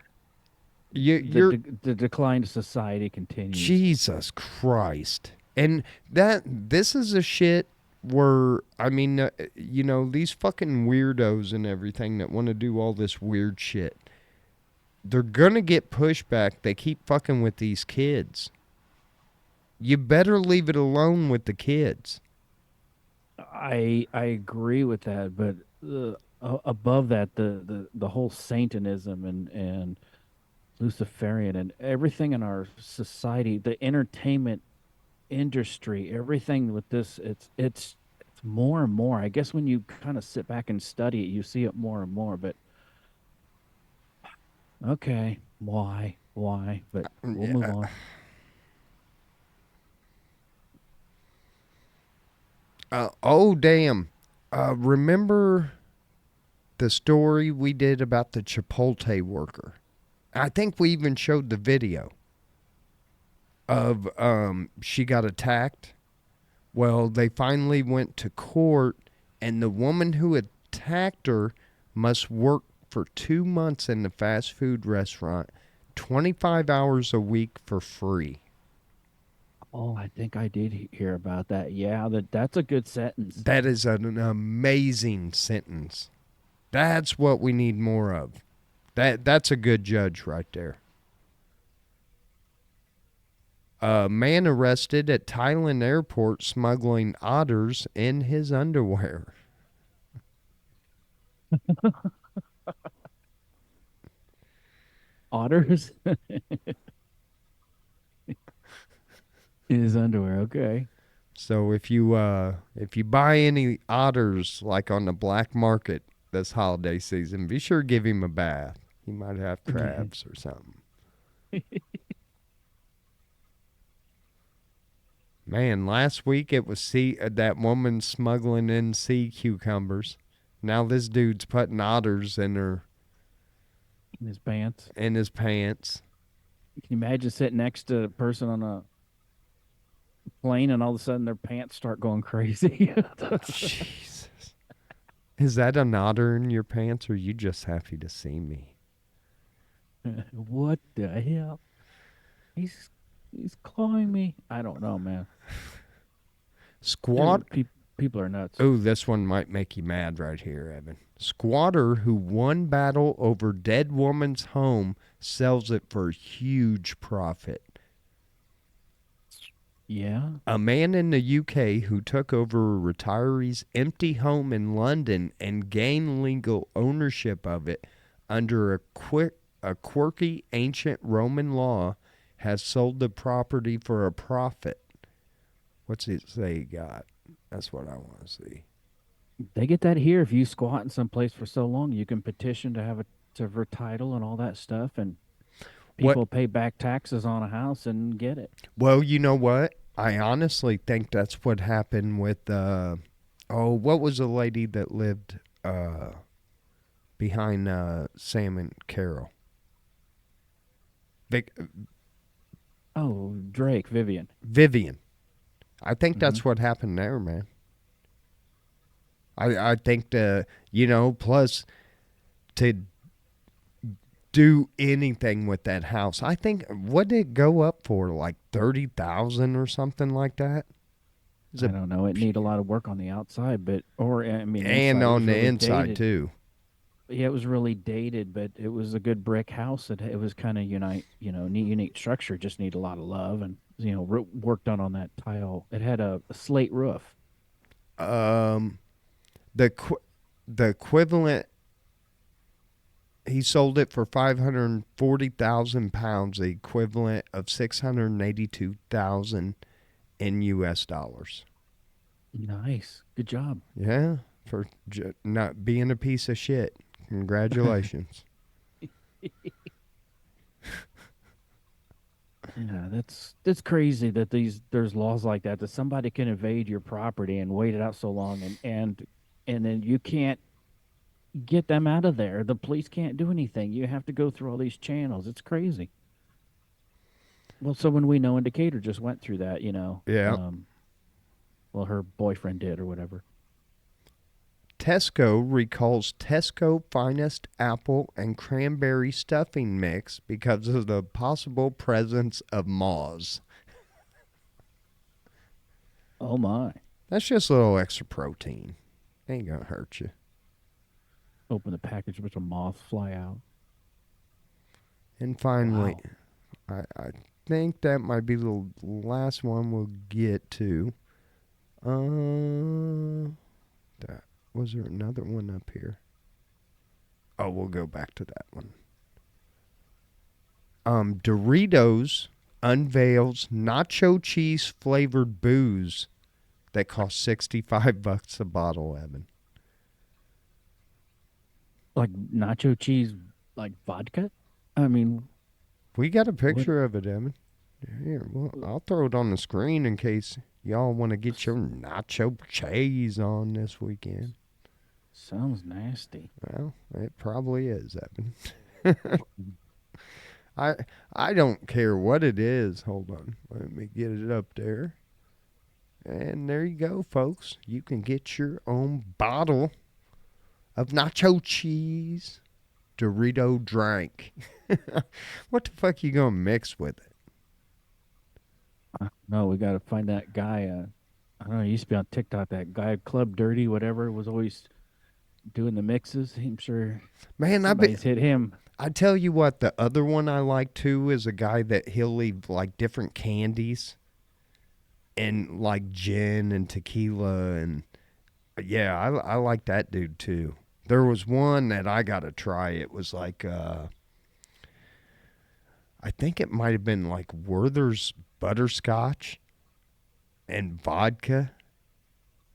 you're The decline of society continues. Jesus Christ. And this is a shit where, I mean, these fucking weirdos and everything that want to do all this weird shit, they're going to get pushback. They keep fucking with these kids. You better leave it alone with the kids. I agree with that, but above that, the whole Satanism and Luciferian and everything in our society, the entertainment industry, everything with this, it's more and more. I guess when you kind of sit back and study it, you see it more and more. But okay, why? But we'll move on. Oh, damn. Remember the story we did about the Chipotle worker? I think we even showed the video of she got attacked. Well, they finally went to court, and the woman who attacked her must work for 2 months in the fast food restaurant, 25 hours a week for free. Oh, I think I did hear about that. Yeah, that's a good sentence. That is an amazing sentence. That's what we need more of. That's a good judge right there. A man arrested at Thailand airport smuggling otters in his underwear. Otters in his underwear. Okay. So if you buy any otters like on the black market this holiday season, be sure to give him a bath. He might have crabs or something. Man, last week it was that woman smuggling in sea cucumbers. Now this dude's putting otters in his pants. In his pants. Can you imagine sitting next to a person on a plane and all of a sudden their pants start going crazy? Jesus. Is that an otter in your pants, or are you just happy to see me? What the hell? He's clawing me. I don't know, man. People are nuts. Oh, this one might make you mad right here, Evan. Squatter who won battle over dead woman's home sells it for huge profit. Yeah. A man in the UK who took over a retiree's empty home in London and gained legal ownership of it under a quirky ancient Roman law has sold the property for a profit. What's it say he got? That's what I want to see. They get that here. If you squat in some place for so long, you can petition to have a title and all that stuff, and people pay back taxes on a house and get it. Well, you know what? I honestly think that's what happened with what was the lady that lived behind Sam and Carol? Vivian. Vivian. I think that's what happened there, man. I think plus to do anything with that house. I think, what did it go up for? Like 30,000 or something like that? I don't know. It need a lot of work on the outside, and on the inside too. Yeah, it was really dated, but it was a good brick house. It was kind of neat, unique structure. Just need a lot of love and work done on that tile. It had a slate roof. Um, the qu- the equivalent. He sold it for 540,000 pounds, the equivalent of 682,000 in U.S. dollars. Nice, good job. Yeah, for not being a piece of shit. Congratulations. Yeah, that's crazy that there's laws like that somebody can invade your property and wait it out so long and then you can't get them out of there. The police can't do anything. You have to go through all these channels. It's crazy. Well, someone we know in Decatur just went through that. Yeah. Well, her boyfriend did or whatever. Tesco recalls Tesco finest apple and cranberry stuffing mix because of the possible presence of moths. Oh my. That's just a little extra protein. Ain't gonna hurt you. Open the package, a bunch of moths fly out. And finally, Wow. I think that might be the last one we'll get to. That was there another one up here? Oh, we'll go back to that one. Doritos unveils nacho cheese flavored booze that costs $65 a bottle, Evan. Like nacho cheese, like vodka? I mean, We got a what? picture of it, Evan. Here, well, I'll throw it on the screen in case y'all want to get your nacho cheese on this weekend. Sounds nasty. Well, it probably is, Evan. I don't care what it is. Hold on. Let me get it up there. And there you go, folks. You can get your own bottle of nacho cheese Dorito drink. What the fuck you gonna mix with it? No, we got to find that guy. I don't know. He used to be on TikTok. That guy, Club Dirty, whatever, was always doing the mixes. I'm sure Man, somebody's hit him. I tell you what, the other one I like too is a guy that he'll leave like different candies and like gin and tequila and yeah, I like that dude too. There was one that I got to try. It was like I think it might have been like Werther's butterscotch and vodka,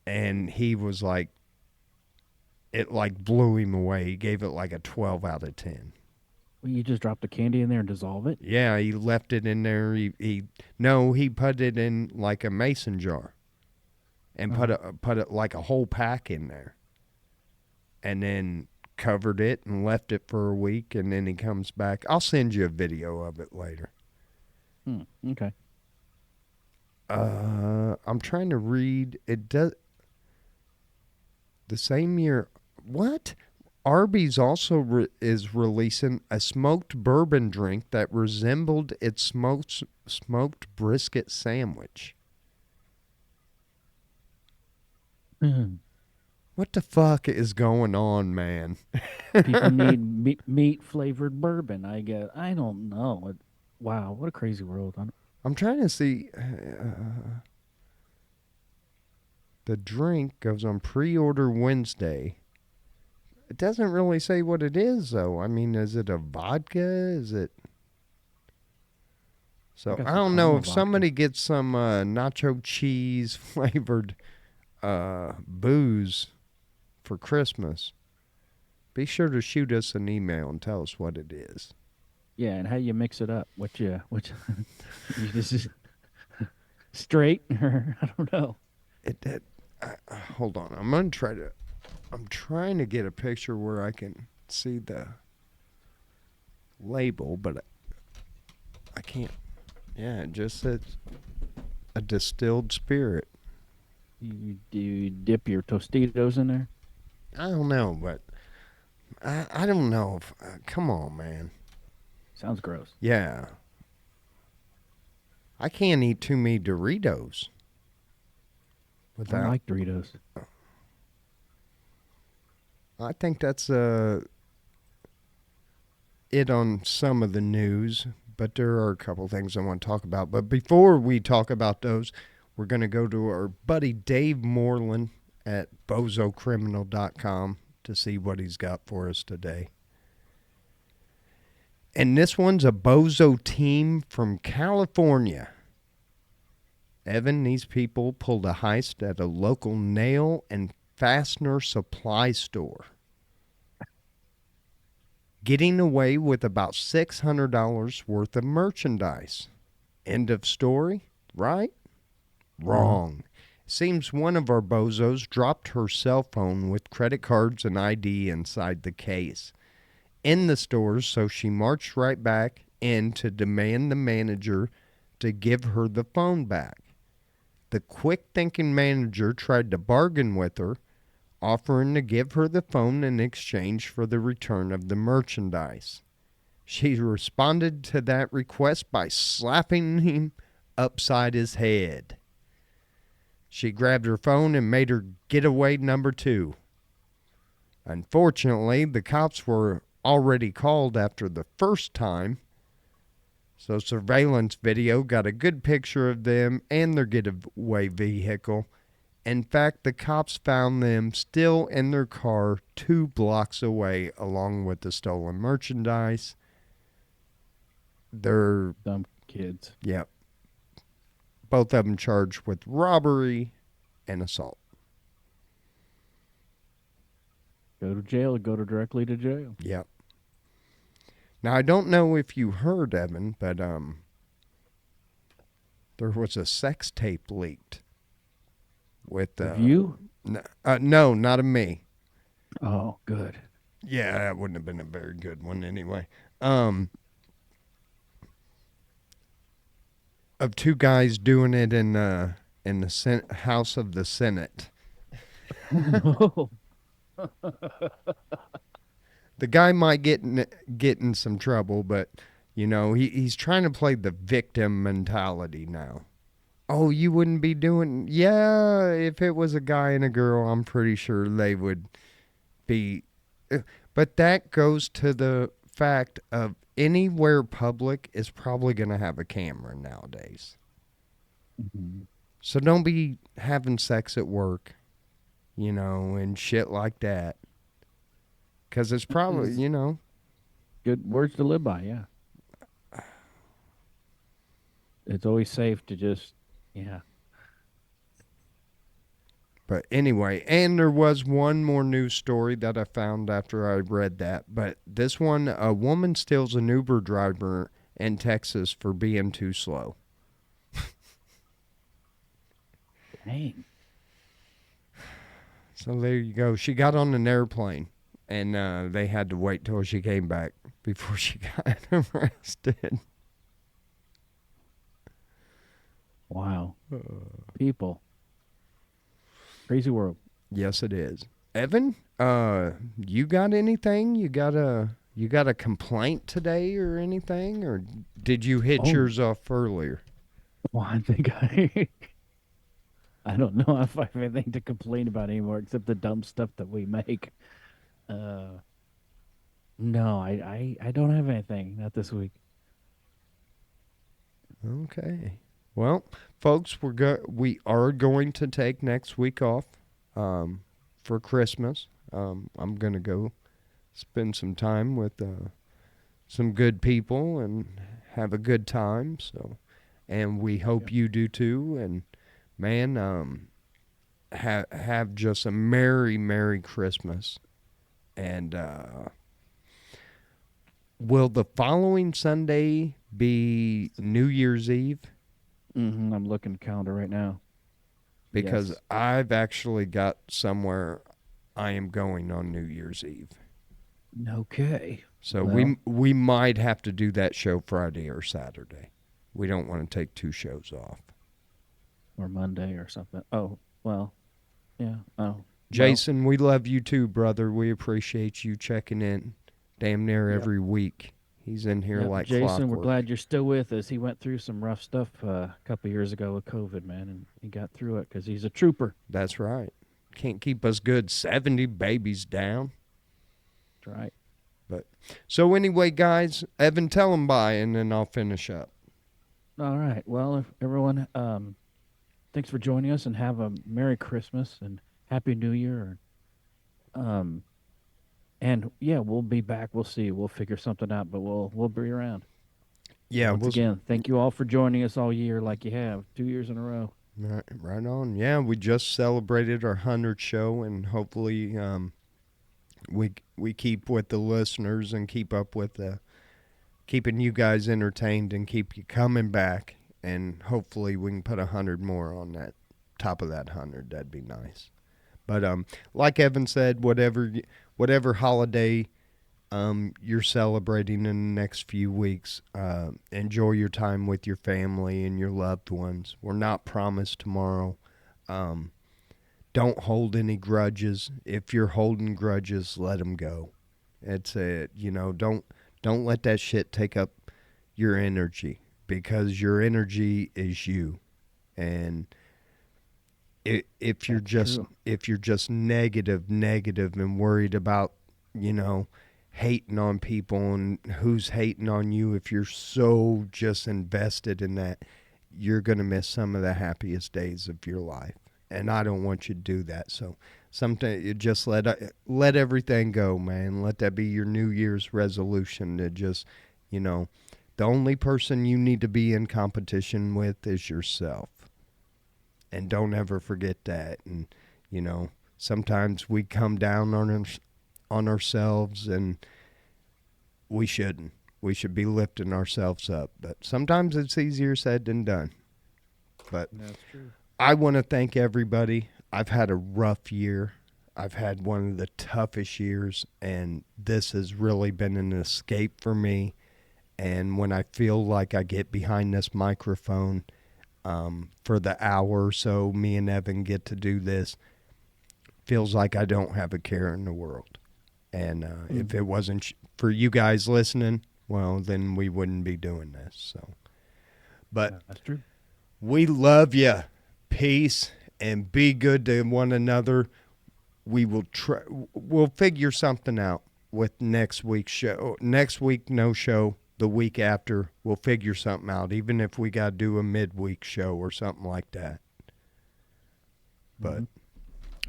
and he was like, it like blew him away. He gave it like a 12 out of 10. Well, you just drop the candy in there and dissolve it. Yeah, he left it in there. He put it in like a mason jar and Uh-huh. put it like a whole pack in there, and then covered it and left it for a week, and then he comes back. I'll send you a video of it later. Okay. I'm trying to read. It does the same year. What? Arby's also is releasing a smoked bourbon drink that resembled its smoked brisket sandwich. What the fuck is going on, man? People need meat flavored bourbon. I guess. I don't know. Wow, what a crazy world. I'm trying to see. The drink goes on pre-order Wednesday. It doesn't really say what it is, though. I mean, is it a vodka? Is it? So got I some don't know caramel if vodka. somebody gets some nacho cheese flavored booze for Christmas. Be sure to shoot us an email and tell us what it is. Yeah, and how you mix it up? You just straight or I don't know. Hold on. I'm trying to get a picture where I can see the label, but I can't. Yeah, it just says a distilled spirit. Do you dip your Tostitos in there? I don't know, but I don't know. If, come on, man. Sounds gross. Yeah. I can't eat too many Doritos I without. like Doritos. I think that's it on some of the news, but there are a couple things I want to talk about. But before we talk about those, we're going to go to our buddy Dave Moreland at bozocriminal.com to see what he's got for us today. And this one's a bozo team from California. Evan, these people pulled a heist at a local nail and fastener supply store, getting away with about $600 worth of merchandise. End of story, right? Wrong. Seems one of our bozos dropped her cell phone with credit cards and ID inside the case in the stores, so she marched right back in to demand the manager to give her the phone back. The quick-thinking manager tried to bargain with her, offering to give her the phone in exchange for the return of the merchandise. She responded to that request by slapping him upside his head. She grabbed her phone and made her getaway number 2. Unfortunately, the cops were already called after the first time, so surveillance video got a good picture of them and their getaway vehicle. In fact, the cops found them still in their car 2 blocks away, along with the stolen merchandise. They're Dumb kids. Yep. Both of them charged with robbery and assault. Go to jail. Go directly to jail. Yep. Now, I don't know if you heard, Evan, but there was a sex tape leaked with Of you? No, not of me. Oh, good. Yeah, that wouldn't have been a very good one anyway. Of 2 guys doing it in the House of the Senate. No. The guy might get in some trouble, but you know he's trying to play the victim mentality now. Oh, you wouldn't be doing... Yeah, if it was a guy and a girl, I'm pretty sure they would be... But that goes to the fact of anywhere public is probably going to have a camera nowadays. Mm-hmm. So don't be having sex at work, you know, and shit like that. Because it's probably, you know... Good words to live by, yeah. It's always safe to just... Yeah. But anyway, and there was one more news story that I found after I read that. But this one, a woman steals an Uber driver in Texas for being too slow. Dang. So there you go. She got on an airplane, and they had to wait till she came back before she got arrested. Wow. People. Crazy world. Yes, it is. Evan, you got anything? You got a complaint today or anything, or did you hit yours off earlier? Well, I think I don't know if I have anything to complain about anymore except the dumb stuff that we make. No, I don't have anything. Not this week. Okay. Well, folks, we are going to take next week off for Christmas. I'm going to go spend some time with some good people and have a good time. So, and we hope you do too. And man, have just a merry Christmas. And will the following Sunday be New Year's Eve? Mm-hmm, I'm looking at the calendar right now. Because Yes. I've actually got somewhere I am going on New Year's Eve. Okay. So Well. we might have to do that show Friday or Saturday. We don't want to take 2 shows off. Or Monday or something. Oh, well. Yeah. Oh. Jason, we love you too, brother. We appreciate you checking in damn near every week. He's in here like Jason, clockwork. we're glad you're still with us. He went through some rough stuff a couple years ago with COVID, man, and he got through it because he's a trooper. That's right. Can't keep us good 70 babies down. That's right. But so anyway, guys, Evan, tell them bye, and then I'll finish up. All right. Well, if everyone, thanks for joining us, and have a Merry Christmas and Happy New Year. Um, and yeah, we'll be back. We'll see. We'll figure something out, but we'll be around. Yeah, Once again, thank you all for joining us all year, like you have 2 years in a row. right on. Yeah, we just celebrated our 100th show, and hopefully we keep with the listeners and keep up with the keeping you guys entertained and keep you coming back, and hopefully we can put 100 more on that top of that 100. That'd be nice. But like Evan said, whatever holiday you're celebrating in the next few weeks, enjoy your time with your family and your loved ones. We're not promised tomorrow. Don't hold any grudges. If you're holding grudges, let them go. It's don't let that shit take up your energy, because your energy is you. And if you're just negative and worried about, hating on people and who's hating on you, if you're so just invested in that, you're going to miss some of the happiest days of your life. And I don't want you to do that. So sometimes you just let everything go, man. Let that be your New Year's resolution, to just, the only person you need to be in competition with is yourself. And don't ever forget that. And, sometimes we come down on ourselves, and we shouldn't. We should be lifting ourselves up. But sometimes it's easier said than done. But That's true. I want to thank everybody. I've had a rough year. I've had one of the toughest years, and this has really been an escape for me. And when I feel like I get behind this microphone for the hour or so me and Evan get to do this, feels like I don't have a care in the world. And if it wasn't for you guys listening, well, then we wouldn't be doing this. So, but That's true. we love you. Peace, and be good to one another. We'll figure something out with next week's show. Next week, no show. The week after, we'll figure something out, even if we got to do a midweek show or something like that. But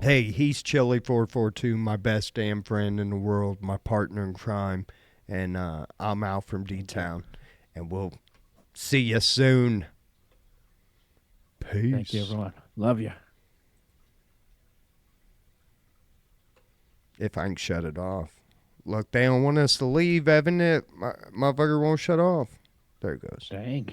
hey, he's Chili442, my best damn friend in the world, my partner in crime, and I'm Al from D-Town, and we'll see you soon. Peace. Thank you, everyone. Love you. If I can shut it off. Look, they don't want us to leave, Evan. Motherfucker won't shut off. There it goes. Dang.